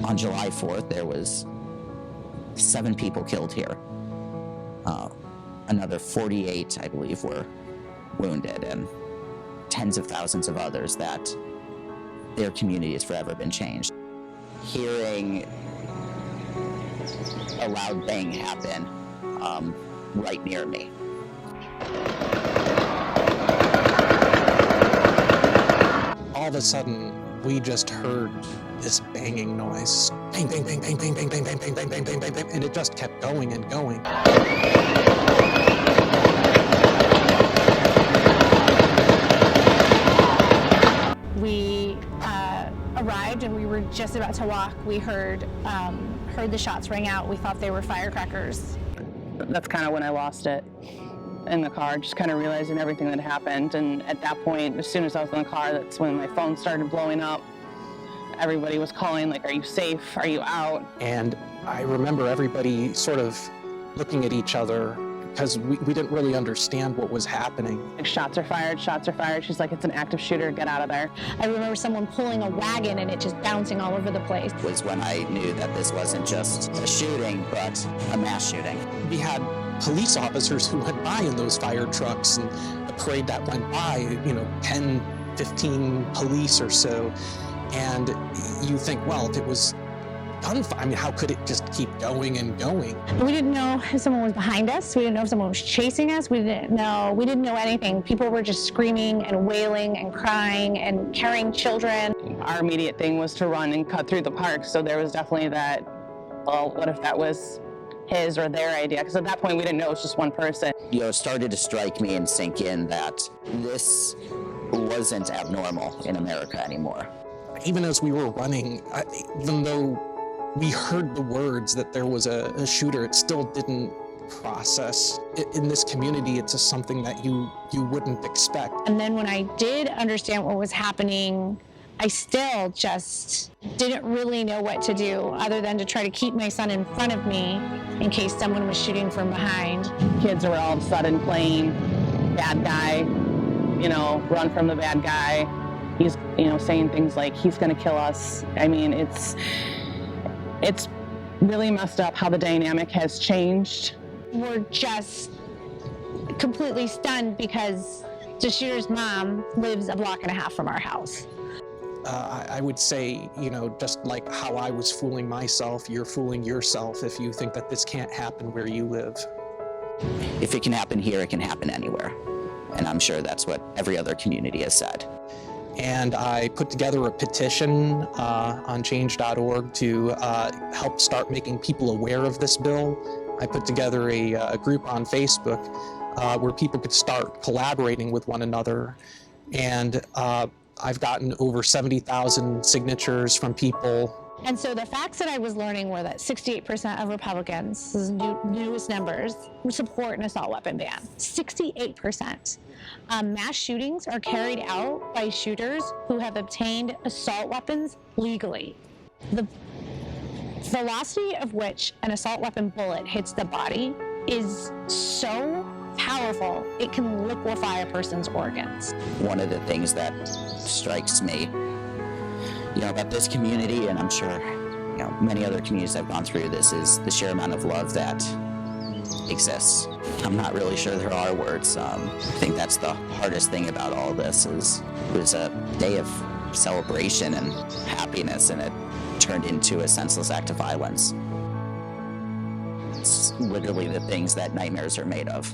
On July 4th, there was 7 people killed here. Another 48, I believe, were wounded, and tens of thousands of others that their community has forever been changed. Hearing a loud bang happen right near me. All of a sudden, we just heard this banging noise. Bang, bang, bang, bang, bang, bang, bang, bang, bang, bang, bang, bang, bang, bang, and it just kept going and going. We arrived and we were just about to walk. We heard the shots ring out. We thought they were firecrackers. That's kind of when I lost it in the car, just kind of realizing everything that happened. And at that point, as soon as I was in the car, that's when my phone started blowing up. Everybody was calling, like, are you safe? Are you out? And I remember everybody sort of looking at each other because we didn't really understand what was happening. Like, shots are fired, shots are fired. She's like, it's an active shooter, get out of there. I remember someone pulling a wagon and it just bouncing all over the place. Was when I knew that this wasn't just a shooting, but a mass shooting. We had police officers who went by in those fire trucks, and the parade that went by, 10, 15 police or so. And you think, well, if it was gunfire, how could it just keep going and going? We didn't know if someone was behind us. We didn't know if someone was chasing us. We didn't know anything. People were just screaming and wailing and crying and carrying children. Our immediate thing was to run and cut through the park. So there was definitely that, well, what if that was his or their idea? Because at that point, we didn't know it was just one person. It started to strike me and sink in that this wasn't abnormal in America anymore. Even as we were running, even though we heard the words that there was a shooter, it still didn't process. In this community, it's just something that you wouldn't expect. And then when I did understand what was happening, I still just didn't really know what to do other than to try to keep my son in front of me in case someone was shooting from behind. Kids Kids were all of a sudden playing bad guy, run from the bad guy. He's, saying things like, he's gonna kill us. It's really messed up how the dynamic has changed. We're just completely stunned because the shooter's mom lives a block and a half from our house. I would say, just like how I was fooling myself, you're fooling yourself if you think that this can't happen where you live. If it can happen here, it can happen anywhere. And I'm sure that's what every other community has said. And I put together a petition on change.org to help start making people aware of this bill. I put together a group on Facebook where people could start collaborating with one another. And I've gotten over 70,000 signatures from people. And so the facts that I was learning were that 68% of Republicans, this is newest numbers, support an assault weapon ban. 68%. Mass shootings are carried out by shooters who have obtained assault weapons legally. The velocity of which an assault weapon bullet hits the body is so powerful, it can liquefy a person's organs. One of the things that strikes me, about this community, and I'm sure, many other communities I've gone through this, is the sheer amount of love that exists. I'm not really sure there are words. I think that's the hardest thing about all this is it was a day of celebration and happiness, and it turned into a senseless act of violence. It's literally the things that nightmares are made of.